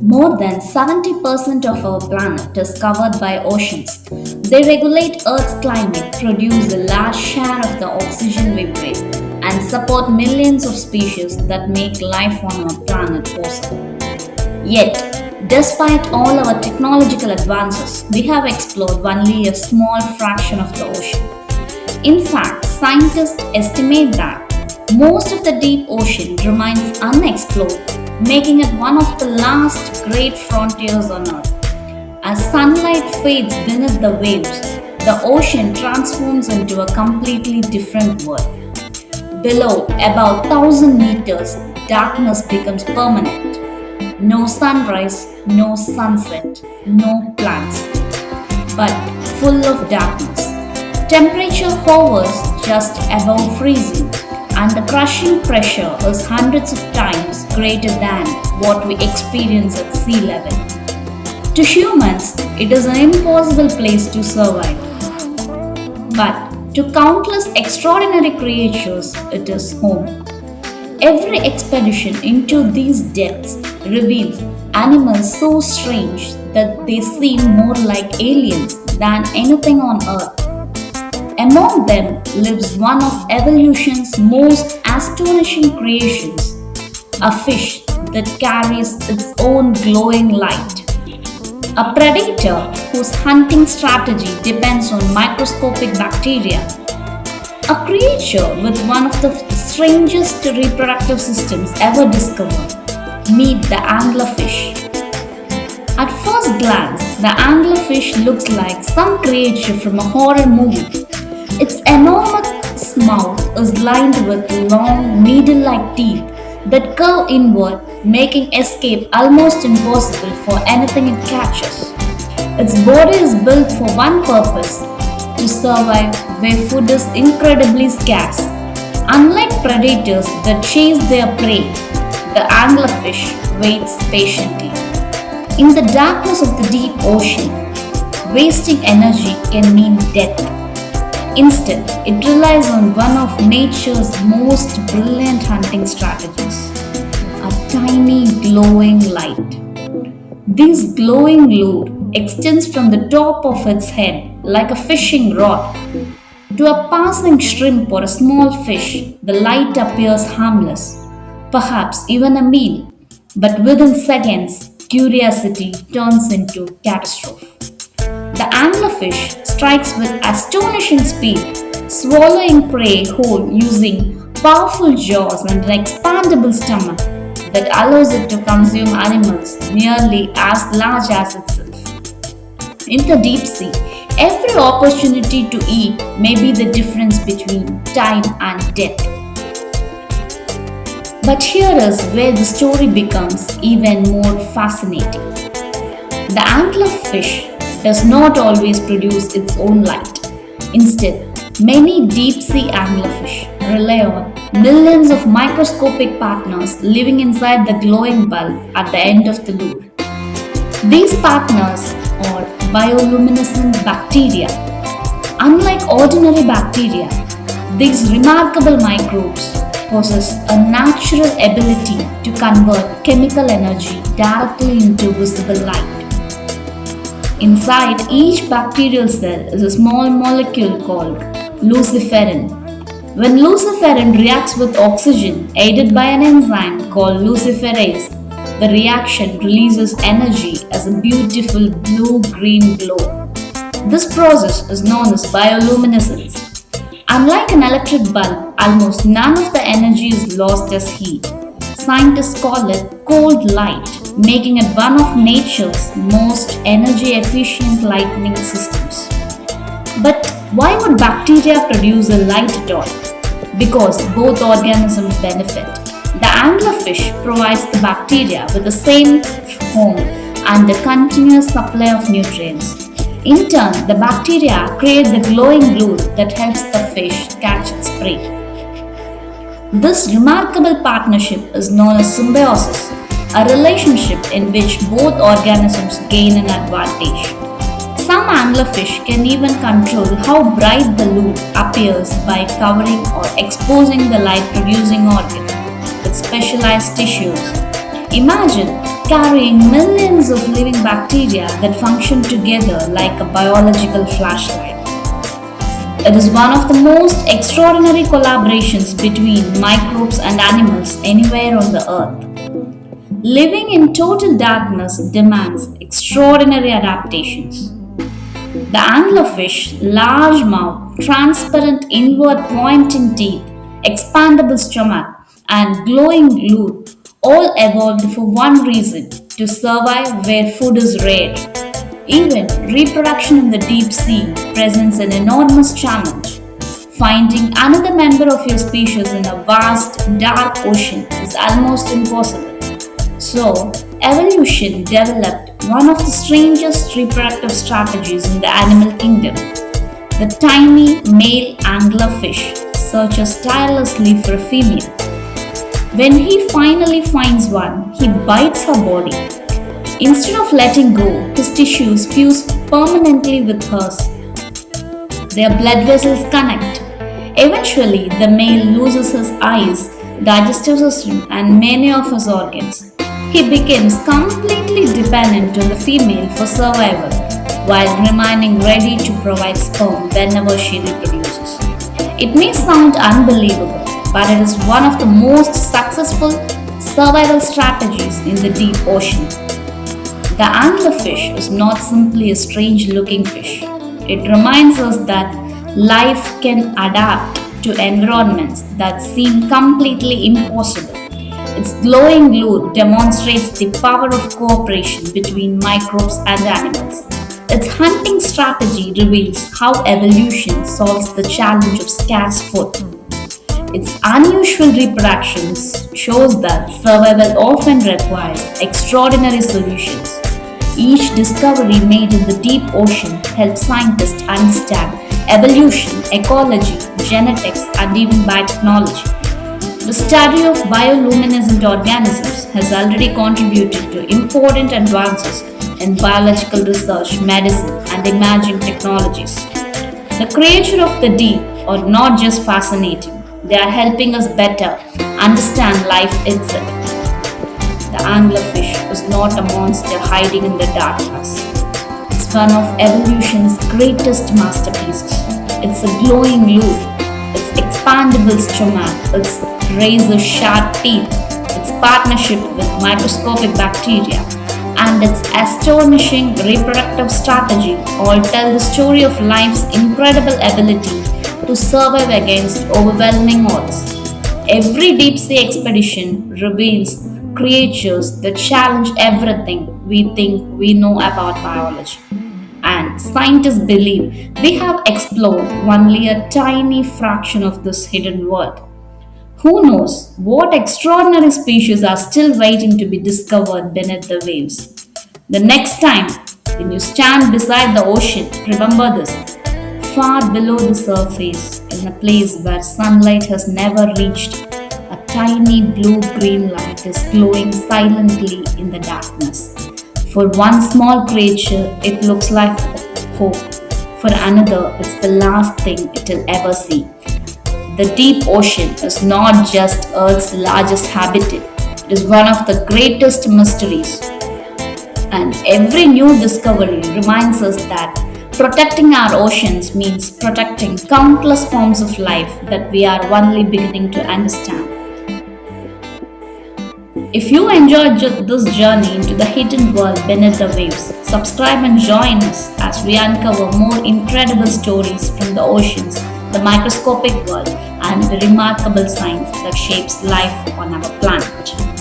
More than 70% of our planet is covered by oceans. They regulate Earth's climate, produce a large share of the oxygen we breathe, and support millions of species that make life on our planet possible. Yet, despite all our technological advances, we have explored only a small fraction of the ocean. In fact, scientists estimate that most of the deep ocean remains unexplored, making it one of the last great frontiers on Earth. As sunlight fades beneath the waves, the ocean transforms into a completely different world. Below, about 1,000 meters, darkness becomes permanent. No sunrise, no sunset, no plants, but full of darkness. Temperature hovers just above freezing, and the crushing pressure is hundreds of times greater than what we experience at sea level. To humans, it is an impossible place to survive. But to countless extraordinary creatures, it is home. Every expedition into these depths reveals animals so strange that they seem more like aliens than anything on Earth. Among them lives one of evolution's most astonishing creations, a fish that carries its own glowing light. A predator whose hunting strategy depends on microscopic bacteria. A creature with one of the strangest reproductive systems ever discovered. Meet the anglerfish. At first glance, the anglerfish looks like some creature from a horror movie. Its enormous mouth is lined with long, needle-like teeth that curve inward, making escape almost impossible for anything it catches. Its body is built for one purpose: to survive where food is incredibly scarce. Unlike predators that chase their prey, the anglerfish waits patiently. In the darkness of the deep ocean, wasting energy can mean death. Instead, it relies on one of nature's most brilliant hunting strategies: a tiny glowing light. This glowing lure extends from the top of its head like a fishing rod. To a passing shrimp or a small fish, the light appears harmless, perhaps even a meal, but within seconds, curiosity turns into catastrophe. The anglerfish strikes with astonishing speed, swallowing prey whole using powerful jaws and an expandable stomach that allows it to consume animals nearly as large as itself. In the deep sea, every opportunity to eat may be the difference between time and death. But here is where the story becomes even more fascinating. The anglerfish does not always produce its own light. Instead, many deep sea anglerfish rely on millions of microscopic partners living inside the glowing bulb at the end of the lure. These partners are bioluminescent bacteria. Unlike ordinary bacteria, these remarkable microbes possess a natural ability to convert chemical energy directly into visible light. Inside each bacterial cell is a small molecule called luciferin. When luciferin reacts with oxygen aided by an enzyme called luciferase, the reaction releases energy as a beautiful blue-green glow. This process is known as bioluminescence. Unlike an electric bulb, almost none of the energy is lost as heat. Scientists call it cold light, making it one of nature's most energy efficient lighting systems. But why would bacteria produce a light at all? Because both organisms benefit. The anglerfish provides the bacteria with the same home and a continuous supply of nutrients. In turn, the bacteria create the glowing glue that helps the fish catch its prey. This remarkable partnership is known as symbiosis, a relationship in which both organisms gain an advantage. Some anglerfish can even control how bright the lure appears by covering or exposing the light producing organ with specialized tissues. Imagine carrying millions of living bacteria that function together like a biological flashlight. It is one of the most extraordinary collaborations between microbes and animals anywhere on the earth. Living in total darkness demands extraordinary adaptations. The anglerfish, large mouth, transparent inward pointing teeth, expandable stomach, and glowing lure all evolved for one reason: to survive where food is rare. Even reproduction in the deep sea presents an enormous challenge. Finding another member of your species in a vast, dark ocean is almost impossible. So, evolution developed one of the strangest reproductive strategies in the animal kingdom. The tiny male anglerfish searches tirelessly for a female. When he finally finds one, he bites her body. Instead of letting go, his tissues fuse permanently with hers. Their blood vessels connect. Eventually, the male loses his eyes, digestive system, and many of his organs. He becomes completely dependent on the female for survival, while remaining ready to provide sperm whenever she reproduces. It may sound unbelievable, but it is one of the most successful survival strategies in the deep ocean. The anglerfish is not simply a strange looking fish. It reminds us that life can adapt to environments that seem completely impossible. Its glowing lure demonstrates the power of cooperation between microbes and animals. Its hunting strategy reveals how evolution solves the challenge of scarce food. Its unusual reproductions shows that survival often requires extraordinary solutions. Each discovery made in the deep ocean helps scientists understand evolution, ecology, genetics, and even biotechnology. The study of bioluminescent organisms has already contributed to important advances in biological research, medicine, and emerging technologies. The creatures of the deep are not just fascinating, they are helping us better understand life itself. The anglerfish is not a monster hiding in the darkness. It's one of evolution's greatest masterpieces. It's a glowing lure, its expandable stomach, its razor-sharp teeth, its partnership with microscopic bacteria, and its astonishing reproductive strategy all tell the story of life's incredible ability to survive against overwhelming odds. Every deep sea expedition reveals creatures that challenge everything we think we know about biology. And scientists believe we have explored only a tiny fraction of this hidden world. Who knows what extraordinary species are still waiting to be discovered beneath the waves? The next time when you stand beside the ocean, remember this: far below the surface, in a place where sunlight has never reached, a tiny blue-green light is glowing silently in the darkness. For one small creature, it looks like hope. For another, it's the last thing it will ever see. The deep ocean is not just Earth's largest habitat, it is one of the greatest mysteries. And every new discovery reminds us that protecting our oceans means protecting countless forms of life that we are only beginning to understand. If you enjoyed this journey into the hidden world beneath the waves, subscribe and join us as we uncover more incredible stories from the oceans, the microscopic world, and the remarkable science that shapes life on our planet.